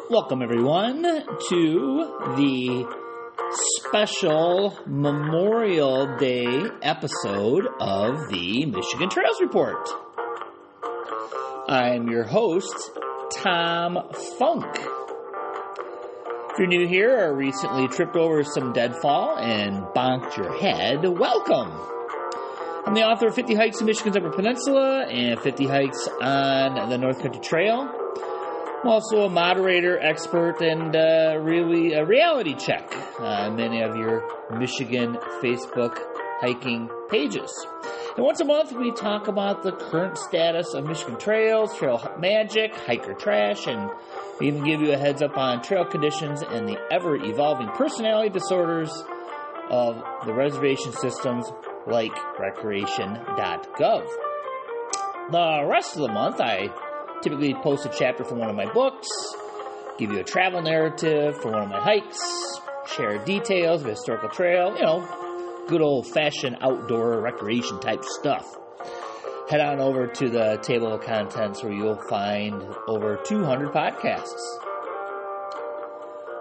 Welcome, everyone, to the special Memorial Day episode of the Michigan Trails Report. I'm your host, Tom Funk. If you're new here or recently tripped over some deadfall and bonked your head, welcome. I'm the author of 50 Hikes in Michigan's Upper Peninsula and 50 Hikes on the North Country Trail. I'm also a moderator, expert, and really a reality check on many of your Michigan Facebook hiking pages. And once a month, we talk about the current status of Michigan trails, trail magic, hiker trash, and we even give you a heads up on trail conditions and the ever-evolving personality disorders of the reservation systems like recreation.gov. The rest of the month, I typically post a chapter from one of my books, give you a travel narrative for one of my hikes, share details of a historical trail, good old-fashioned outdoor recreation type stuff. Head on over to the table of contents where you'll find over 200 podcasts.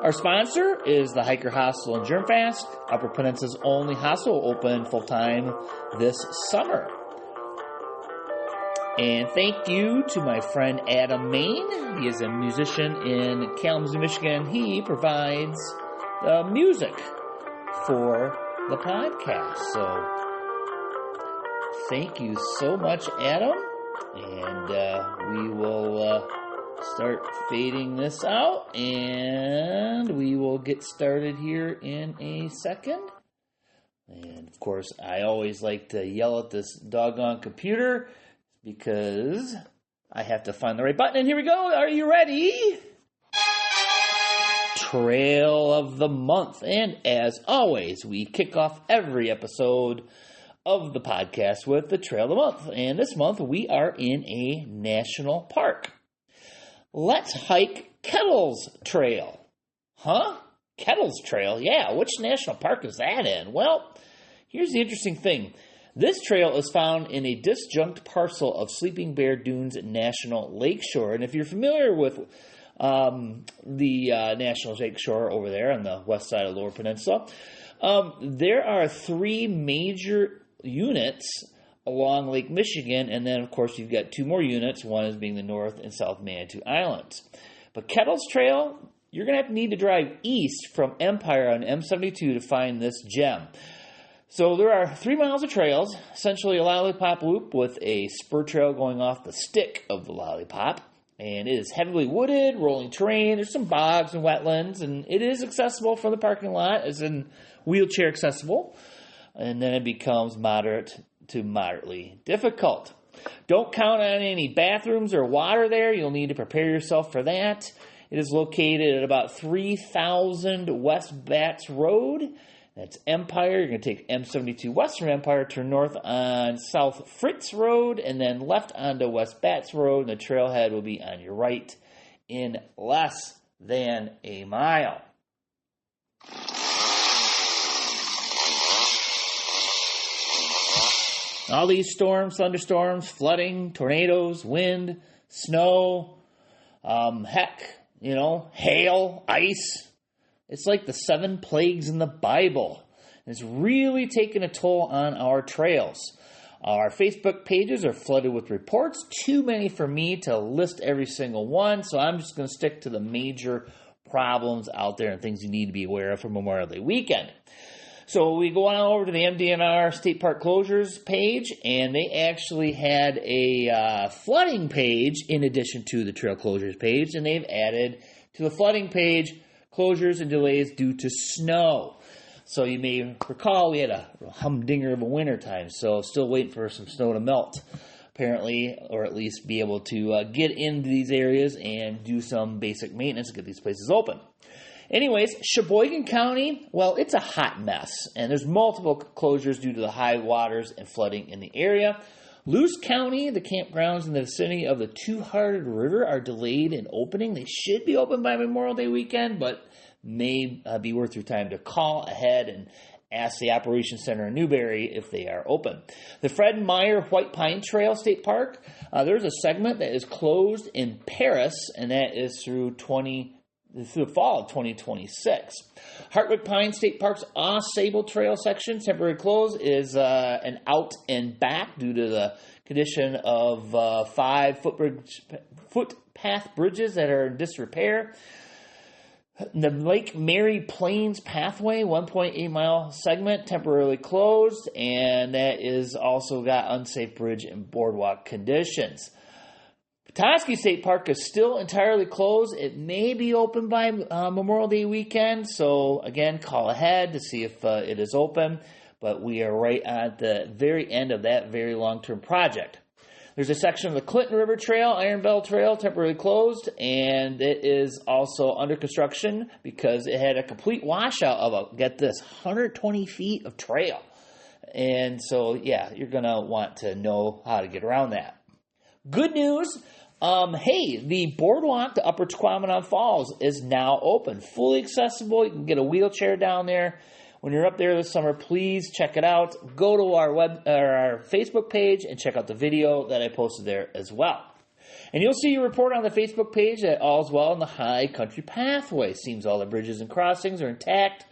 Our sponsor is the Hiker Hostel in Germfast, Upper Peninsula's only hostel, open full-time this summer. And thank you to my friend Adam Main. He is a musician in Kalamazoo, Michigan. He provides the music for the podcast. So thank you so much, Adam. And we will start fading this out. And we will get started here in a second. And, of course, I always like to yell at this doggone computer because I have to find the right button. And here we go. Are you ready? Trail of the month. And as always, we kick off every episode of the podcast with the Trail of the Month. And this month, we are in a national park. Let's hike Kettles Trail. Huh? Kettles Trail? Yeah, which national park is that in? Well, here's the interesting thing. This trail is found in a disjunct parcel of Sleeping Bear Dunes National Lakeshore. And if you're familiar with the National Lakeshore over there on the west side of the Lower Peninsula, there are three major units along Lake Michigan. And then, of course, you've got two more units, one is being the North and South Manitou Islands. But Kettles Trail, you're going to need to drive east from Empire on M72 to find this gem. So there are 3 miles of trails, essentially a lollipop loop with a spur trail going off the stick of the lollipop. And it is heavily wooded, rolling terrain. There's some bogs and wetlands, and it is accessible from the parking lot, as in wheelchair accessible. And then it becomes moderate to moderately difficult. Don't count on any bathrooms or water there. You'll need to prepare yourself for that. It is located at about 3000 West Batts Road. That's Empire. You're going to take M72 west from Empire, turn north on South Fritz Road, and then left onto West Batts Road, and the trailhead will be on your right in less than a mile. All these storms, thunderstorms, flooding, tornadoes, wind, snow, hail, ice. It's like the 7 plagues in the Bible. It's really taken a toll on our trails. Our Facebook pages are flooded with reports, too many for me to list every single one, so I'm just going to stick to the major problems out there and things you need to be aware of for Memorial Day weekend. So we go on over to the MDNR State Park Closures page, and they actually had a flooding page in addition to the trail closures page, and they've added to the flooding page closures and delays due to snow. So you may recall we had a humdinger of a winter time, so still waiting for some snow to melt, apparently, or at least be able to get into these areas and do some basic maintenance to get these places open. Anyways, Sheboygan County, well, it's a hot mess, and there's multiple closures due to the high waters and flooding in the area. Luce County, the campgrounds in the vicinity of the Two-Hearted River are delayed in opening. They should be open by Memorial Day weekend, but may be worth your time to call ahead and ask the Operations Center in Newberry if they are open. The Fred Meyer White Pine Trail State Park, there's a segment that is closed in Paris, and that is through 20 through the fall of 2026. Hartwick Pine State Park's Sable Trail section, temporary close, is an out and back due to the condition of 5 footpath bridges that are in disrepair. The Lake Mary Plains Pathway, 1.8 mile segment, temporarily closed, and that is also got unsafe bridge and boardwalk conditions. Petoskey State Park is still entirely closed. It may be open by Memorial Day weekend, so again, call ahead to see if it is open, but we are right at the very end of that very long-term project. There's a section of the Clinton River Trail, Iron Bell Trail, temporarily closed, and it is also under construction because it had a complete washout of, get this, 120 feet of trail. And so, yeah, you're going to want to know how to get around that. Good news, the boardwalk to Upper Tequamanon Falls is now open, fully accessible. You can get a wheelchair down there. When you're up there this summer, please check it out. Go to our Facebook page and check out the video that I posted there as well. And you'll see a report on the Facebook page that all's well in the High Country Pathway. Seems all the bridges and crossings are intact,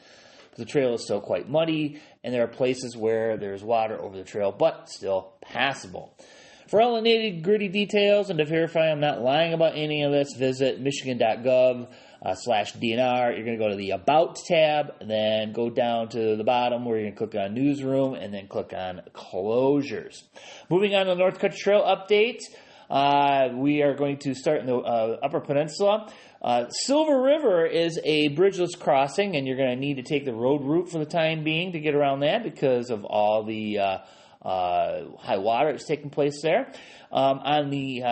but the trail is still quite muddy, and there are places where there's water over the trail, but still passable. For all the nitty-gritty details and to verify I'm not lying about any of this, visit michigan.gov/DNR. You're going to go to the About tab, and then go down to the bottom where you're going to click on Newsroom, and then click on Closures. Moving on to the North Country Trail update, we are going to start in the Upper Peninsula. Silver River is a bridgeless crossing, and you're going to need to take the road route for the time being to get around that because of all the high water that's taking place there. On the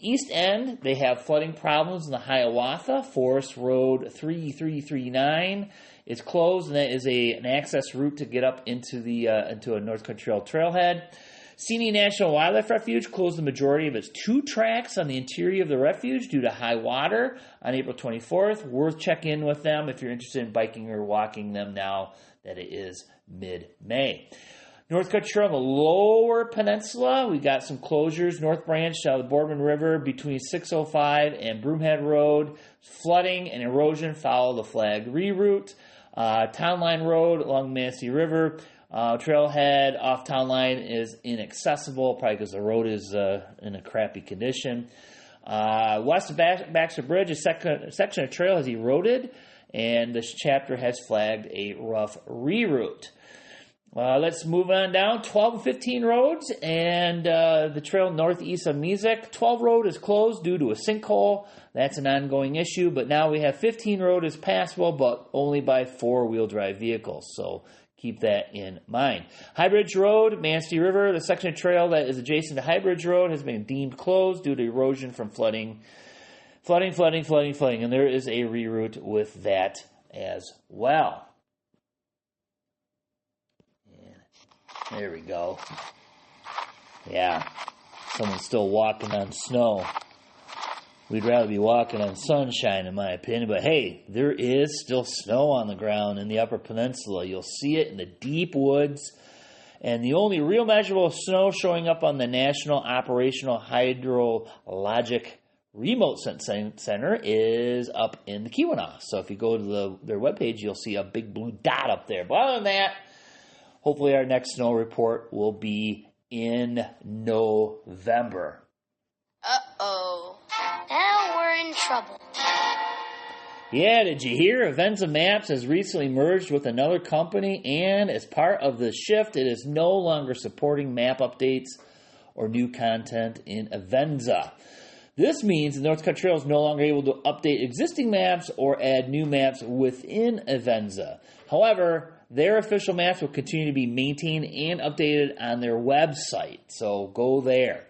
east end, they have flooding problems in the Hiawatha. Forest Road 3339 is closed, and that is an access route to get up into a North Country Trail trailhead. Seney National Wildlife Refuge closed the majority of its 2 tracks on the interior of the refuge due to high water on April 24th. Worth checking in with them if you're interested in biking or walking them now that it is mid-May. North Country Trail on the Lower Peninsula, we got some closures. North Branch out of the Boardman River between 605 and Broomhead Road. Flooding and erosion follow the flagged reroute. Town Line Road along the Manistee River. Trailhead off Town Line is inaccessible, probably because the road is in a crappy condition. West of Baxter Bridge, a section of trail has eroded, and this chapter has flagged a rough reroute. Let's move on down. 12 and 15 roads and the trail northeast of Mezek. 12 road is closed due to a sinkhole. That's an ongoing issue, but now we have 15 road is passable, but only by 4-wheel drive vehicles. So keep that in mind. High Bridge Road, Manistee River, the section of trail that is adjacent to High Bridge Road has been deemed closed due to erosion from flooding. And there is a reroute with that as well. There we go. Yeah, someone's still walking on snow. We'd rather be walking on sunshine, in my opinion. But hey, there is still snow on the ground in the Upper Peninsula. You'll see it in the deep woods. And the only real measurable snow showing up on the National Operational Hydrologic Remote Center is up in the Keweenaw. So if you go to their webpage, you'll see a big blue dot up there. But other than that, hopefully our next snow report will be in November. Uh-oh. Now we're in trouble. Yeah, did you hear? Avenza Maps has recently merged with another company, and as part of the shift, it is no longer supporting map updates or new content in Avenza. This means the North Country Trail is no longer able to update existing maps or add new maps within Avenza. However, their official maps will continue to be maintained and updated on their website, so go there.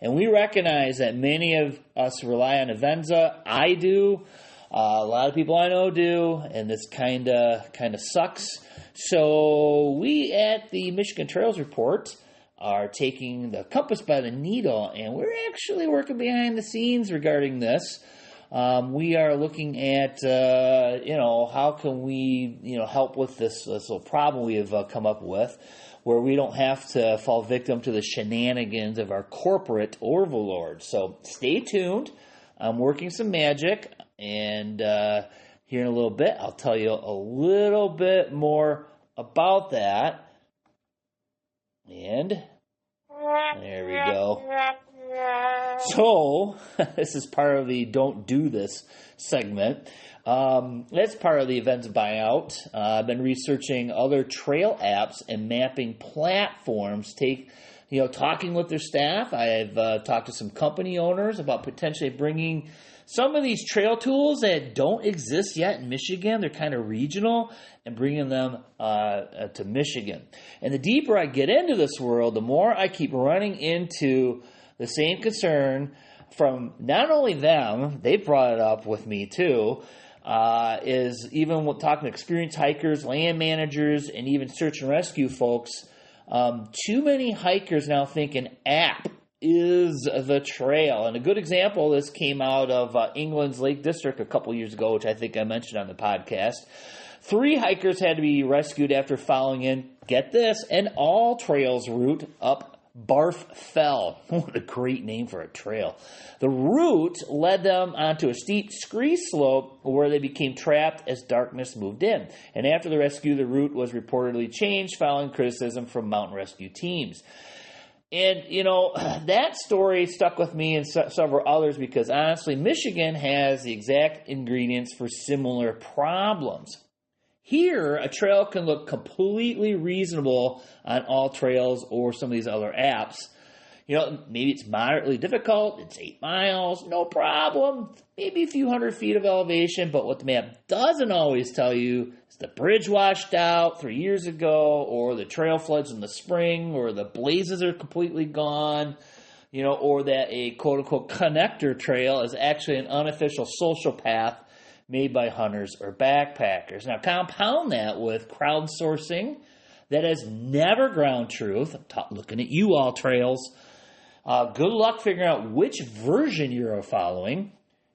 And we recognize that many of us rely on Avenza. I do. A lot of people I know do, and this kind of sucks. So we at the Michigan Trails Report are taking the compass by the needle, and we're actually working behind the scenes regarding this. We are looking at, how can we, help with this little problem we have come up with, where we don't have to fall victim to the shenanigans of our corporate overlords. So stay tuned. I'm working some magic. And here in a little bit, I'll tell you a little bit more about that. And there we go. So, this is part of the Don't Do This segment. That's part of the events buyout. I've been researching other trail apps and mapping platforms. Talking with their staff. I've talked to some company owners about potentially bringing some of these trail tools that don't exist yet in Michigan. They're kind of regional, and bringing them to Michigan. And the deeper I get into this world, the more I keep running into the same concern from not only them, they brought it up with me too, is even talking to experienced hikers, land managers, and even search and rescue folks. Too many hikers now think an app is the trail. And a good example of this came out of England's Lake District a couple years ago, which I think I mentioned on the podcast. 3 hikers had to be rescued after following in, get this, an AllTrails route up Barf Fell. What a great name for a trail. The route led them onto a steep scree slope where they became trapped as darkness moved in. And after the rescue, the route was reportedly changed following criticism from mountain rescue teams. And, that story stuck with me and several others because, honestly, Michigan has the exact ingredients for similar problems. Here, a trail can look completely reasonable on AllTrails or some of these other apps. Maybe it's moderately difficult. It's 8 miles, no problem. Maybe a few hundred feet of elevation. But what the map doesn't always tell you is the bridge washed out 3 years ago, or the trail floods in the spring, or the blazes are completely gone, or that a quote-unquote connector trail is actually an unofficial social path made by hunters or backpackers. Now, compound that with crowdsourcing that has never ground truth. I'm looking at you, AllTrails. Good luck figuring out which version you're following.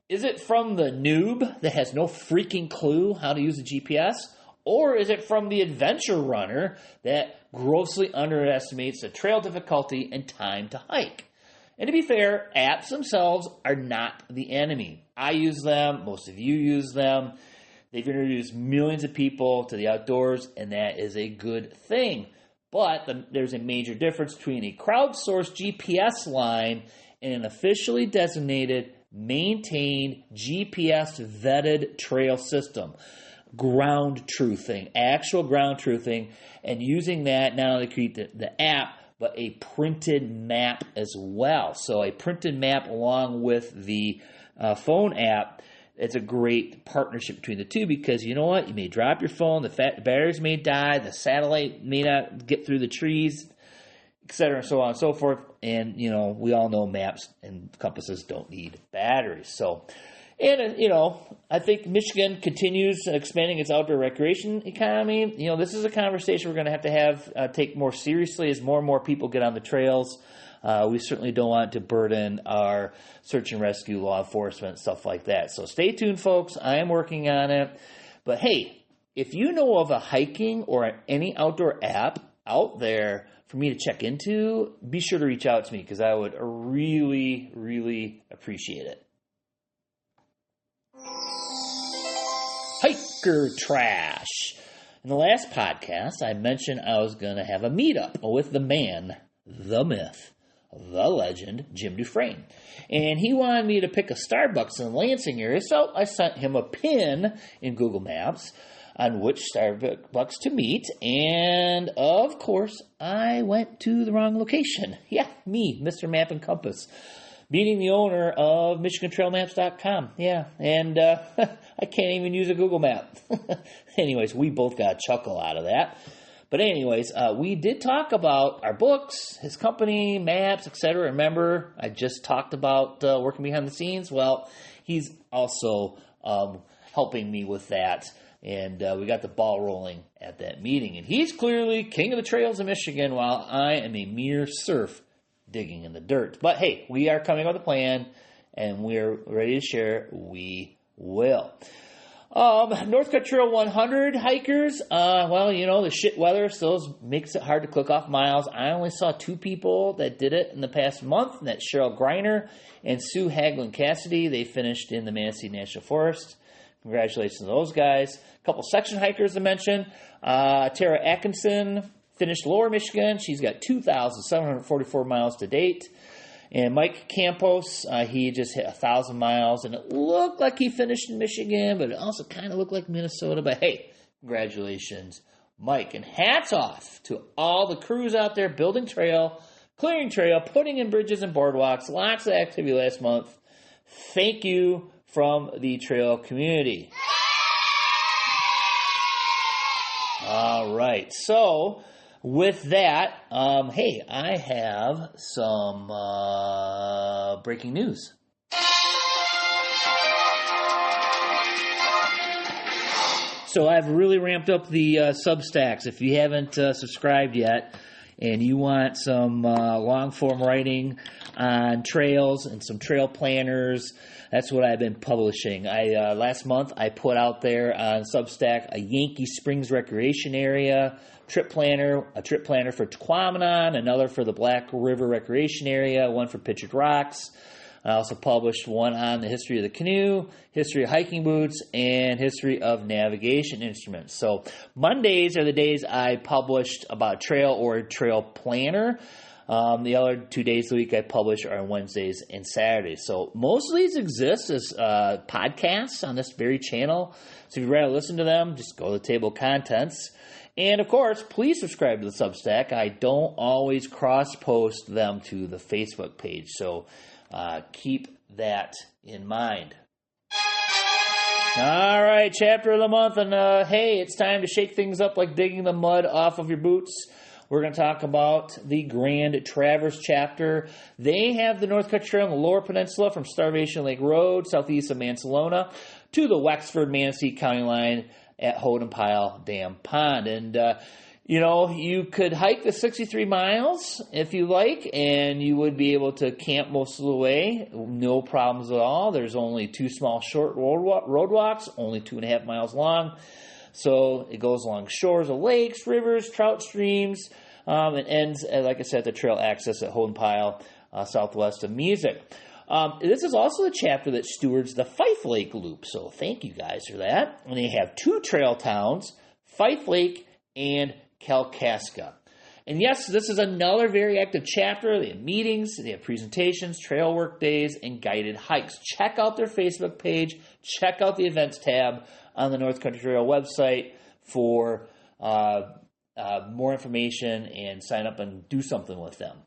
Is it from the noob that has no freaking clue how to use a GPS? Or is it from the adventure runner that grossly underestimates the trail difficulty and time to hike? And to be fair, apps themselves are not the enemy. I use them. Most of you use them. They've introduced millions of people to the outdoors, and that is a good thing. But there's a major difference between a crowdsourced GPS line and an officially designated, maintained, GPS-vetted trail system. Ground truthing, actual ground truthing, and using that not only to create the app, but a printed map as well. So a printed map along with the phone app, it's a great partnership between the two because you know what? You may drop your phone, the batteries may die, the satellite may not get through the trees, etc., and so on and so forth. And, we all know maps and compasses don't need batteries. So, I think Michigan continues expanding its outdoor recreation economy. This is a conversation we're going to have take more seriously as more and more people get on the trails. We certainly don't want to burden our search and rescue, law enforcement, stuff like that. So stay tuned, folks. I am working on it. But hey, if you know of a hiking or any outdoor app out there for me to check into, be sure to reach out to me because I would really, really appreciate it. Hiker trash. In the last podcast, I mentioned I was going to have a meetup with the man, the myth, the legend, Jim Dufresne. And he wanted me to pick a Starbucks in the Lansing area, so I sent him a pin in Google Maps on which Starbucks to meet. And, of course, I went to the wrong location. Yeah, me, Mr. Map and Compass. Meeting the owner of MichiganTrailMaps.com. Yeah, and I can't even use a Google map. Anyways, we both got a chuckle out of that. But anyways, we did talk about our books, his company, maps, etc. Remember, I just talked about working behind the scenes. Well, he's also helping me with that. And we got the ball rolling at that meeting. And he's clearly king of the trails in Michigan, while I am a mere serf digging in the dirt. But hey, we are coming up with a plan, and we're ready to share. We will. North Country Trail 100 hikers, the shit weather still makes it hard to click off miles. I only saw 2 people that did it in the past month, and that's Cheryl Greiner and Sue Haglund Cassidy. They finished in the Manistee National Forest. Congratulations to those guys. A couple section hikers to mention. Tara Atkinson finished Lower Michigan. She's got 2,744 miles to date. And Mike Campos, he just hit 1,000 miles, and it looked like he finished in Michigan, but it also kind of looked like Minnesota. But hey, congratulations, Mike. And hats off to all the crews out there building trail, clearing trail, putting in bridges and boardwalks. Lots of activity last month. Thank you from the trail community. All right, so with that, I have some breaking news. So I've really ramped up the Substacks. If you haven't subscribed yet and you want some long-form writing on trails and some trail planners, that's what I've been publishing. Last month I put out there on Substack a Yankee Springs Recreation Area trip planner, a trip planner for Tequamanon, another for the Black River Recreation Area, one for Pictured Rocks. I also published one on the history of the canoe, history of hiking boots, and history of navigation instruments. So Mondays are the days I published about trail or trail planner. The other 2 days a week I publish are on Wednesdays and Saturdays. So most of these exist as podcasts on this very channel. So if you'd rather listen to them, just go to the table of contents. And, of course, please subscribe to the Substack. I don't always cross-post them to the Facebook page, so keep that in mind. All right, chapter of the month, and hey, it's time to shake things up like digging the mud off of your boots. We're going to talk about the Grand Traverse chapter. They have the North Country Trail on the Lower Peninsula from Starvation Lake Road, southeast of Mansalona, to the Wexford-Manistee County line at Houghton Pile Dam Pond. And, you could hike the 63 miles if you like, and you would be able to camp most of the way. No problems at all. There's only 2 small short road walks, only 2.5 miles long. So it goes along shores of lakes, rivers, trout streams. It ends, like I said, the trail access at Houghton Pile, southwest of Music. This is also the chapter that stewards the Fife Lake Loop, so thank you guys for that. And they have 2 trail towns, Fife Lake and Kalkaska. And yes, this is another very active chapter. They have meetings, they have presentations, trail work days, and guided hikes. Check out their Facebook page. Check out the events tab on the North Country Trail website for more information and sign up and do something with them.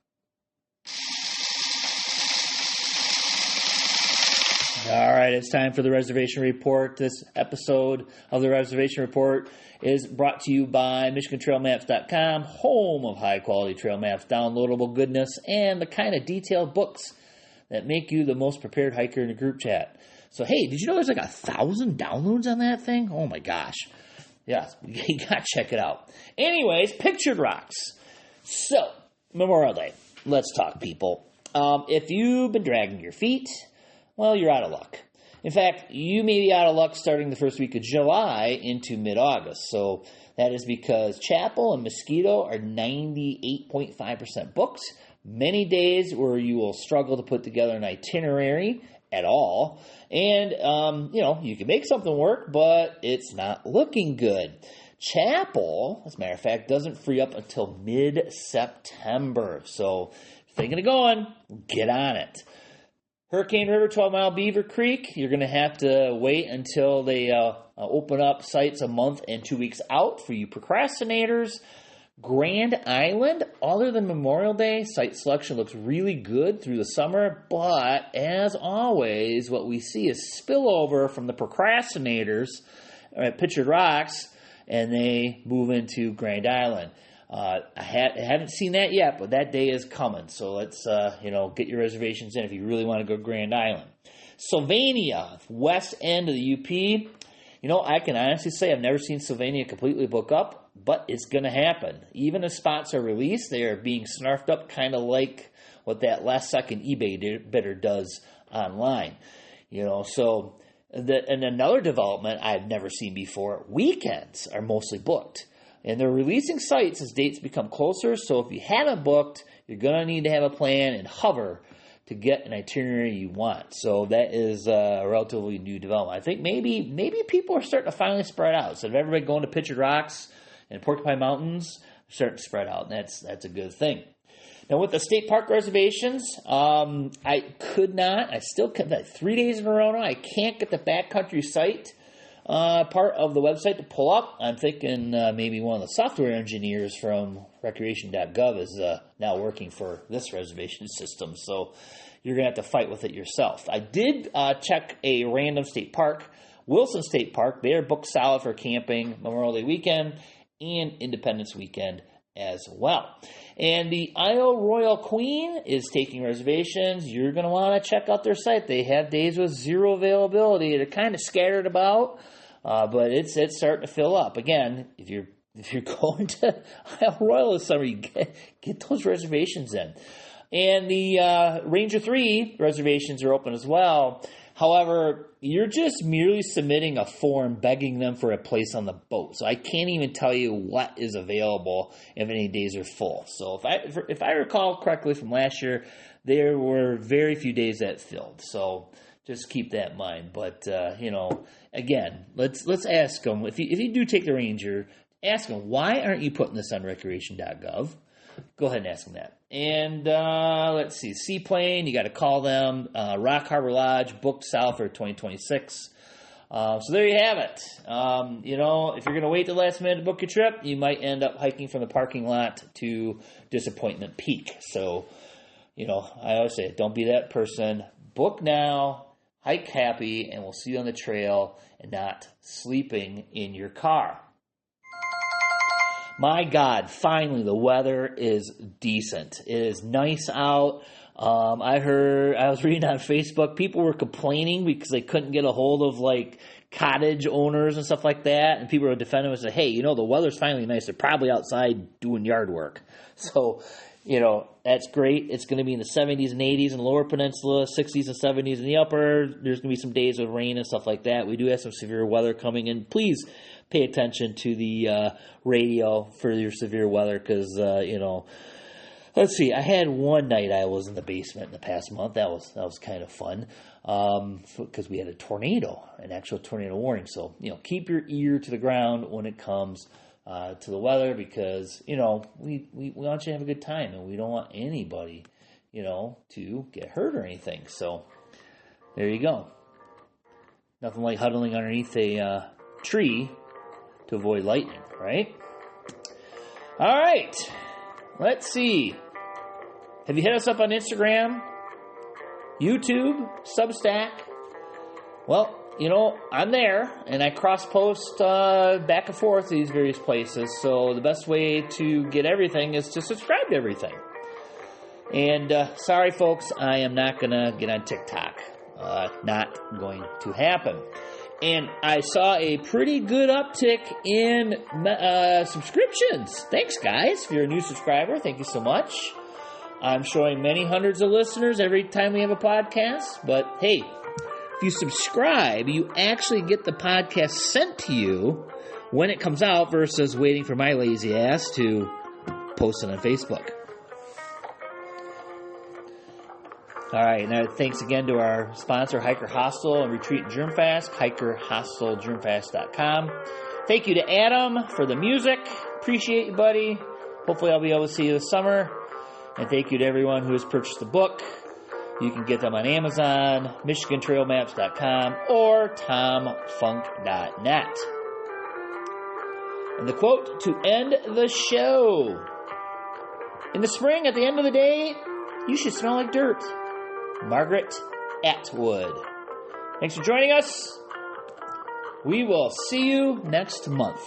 All right, it's time for the Reservation Report. This episode of the Reservation Report is brought to you by MichiganTrailMaps.com, home of high-quality trail maps, downloadable goodness, and the kind of detailed books that make you the most prepared hiker in a group chat. So, hey, did you know there's like 1,000 downloads on that thing? Oh, my gosh. Yeah, you got to check it out. Anyways, Pictured Rocks. So, Memorial Day. Let's talk, people. If you've been dragging your feet, well, you're out of luck. In fact, you may be out of luck starting the first week of July into mid-August. So that is because Chapel and Mosquito are 98.5% booked. Many days where you will struggle to put together an itinerary at all. And, you can make something work, but it's not looking good. Chapel, as a matter of fact, doesn't free up until mid-September. So if you're thinking of going, get on it. Hurricane River, 12-Mile Beaver Creek, you're going to have to wait until they open up sites a month and 2 weeks out for you procrastinators. Grand Island, other than Memorial Day, site selection looks really good through the summer, but as always, what we see is spillover from the procrastinators at Pictured Rocks, and they move into Grand Island. I haven't seen that yet, but that day is coming. So let's, get your reservations in if you really want to go Grand Island. Sylvania, west end of the UP. I can honestly say I've never seen Sylvania completely book up, but it's going to happen. Even as spots are released, they are being snarfed up kind of like what that last second eBay bidder does online. So And another development I've never seen before, weekends are mostly booked. And they're releasing sites as dates become closer, so if you haven't booked, you're going to need to have a plan and hover to get an itinerary you want. So that is a relatively new development. I think maybe people are starting to finally spread out. Instead of everybody going to Pictured Rocks and Porcupine Mountains, they're starting to spread out, and that's a good thing. Now, with the state park reservations, I still kept that 3 days in a row now. I can't get the backcountry site part of the website to pull up. I'm thinking maybe one of the software engineers from recreation.gov is now working for this reservation system, so you're going to have to fight with it yourself. I did check a random state park, Wilson State Park. They're booked solid for camping Memorial Day weekend and Independence weekend as well. And the Isle Royal Queen is taking reservations. You're going to want to check out their site. They have days with zero availability. They're kind of scattered about, but it's starting to fill up. Again, if you're going to Isle Royal this summer, you get those reservations in. And the Ranger 3 reservations are open as well. However, you're just merely submitting a form begging them for a place on the boat. So I can't even tell you what is available if any days are full. So if I recall correctly from last year, there were very few days that filled. So just keep that in mind. But, again, let's ask them. If you do take the Ranger, ask them, why aren't you putting this on recreation.gov? Go ahead and ask them that. And let's see, Seaplane, you got to call them. Rock Harbor Lodge, booked south for 2026. So there you have it. If you're going to wait the last minute to book your trip, you might end up hiking from the parking lot to Disappointment Peak. So, I always say, don't be that person. Book now, hike happy, and we'll see you on the trail and not sleeping in your car. My God, finally the weather is decent. It is nice out. I was reading on Facebook, people were complaining because they couldn't get a hold of cottage owners and stuff like that. And people were defending and said, hey, the weather's finally nice. They're probably outside doing yard work. So, that's great. It's going to be in the 70s and 80s in the lower peninsula, 60s and 70s in the upper. There's going to be some days with rain and stuff like that. We do have some severe weather coming in. Please pay attention to the radio for your severe weather because, let's see. I had one night I was in the basement in the past month. That was kind of fun because we had a tornado, an actual tornado warning. So, keep your ear to the ground when it comes to the weather because, we want you to have a good time and we don't want anybody, to get hurt or anything. So there you go. Nothing like huddling underneath a tree to avoid lightning, right? All right. Let's see. Have you hit us up on Instagram, YouTube, Substack? Well, I'm there, and I cross-post back and forth to these various places, so the best way to get everything is to subscribe to everything. And sorry, folks, I am not going to get on TikTok. Not going to happen. And I saw a pretty good uptick in subscriptions. Thanks, guys. If you're a new subscriber, thank you so much. I'm showing many hundreds of listeners every time we have a podcast. But, hey, if you subscribe, you actually get the podcast sent to you when it comes out versus waiting for my lazy ass to post it on Facebook. All right, now thanks again to our sponsor, Hiker Hostel and Retreat and Germ Fast, hikerhostelgermfast.com. Thank you to Adam for the music. Appreciate you, buddy. Hopefully I'll be able to see you this summer. And thank you to everyone who has purchased the book. You can get them on Amazon, MichiganTrailMaps.com, or TomFunk.net. And the quote to end the show. In the spring, at the end of the day, you should smell like dirt. Margaret Atwood. Thanks for joining us. We will see you next month.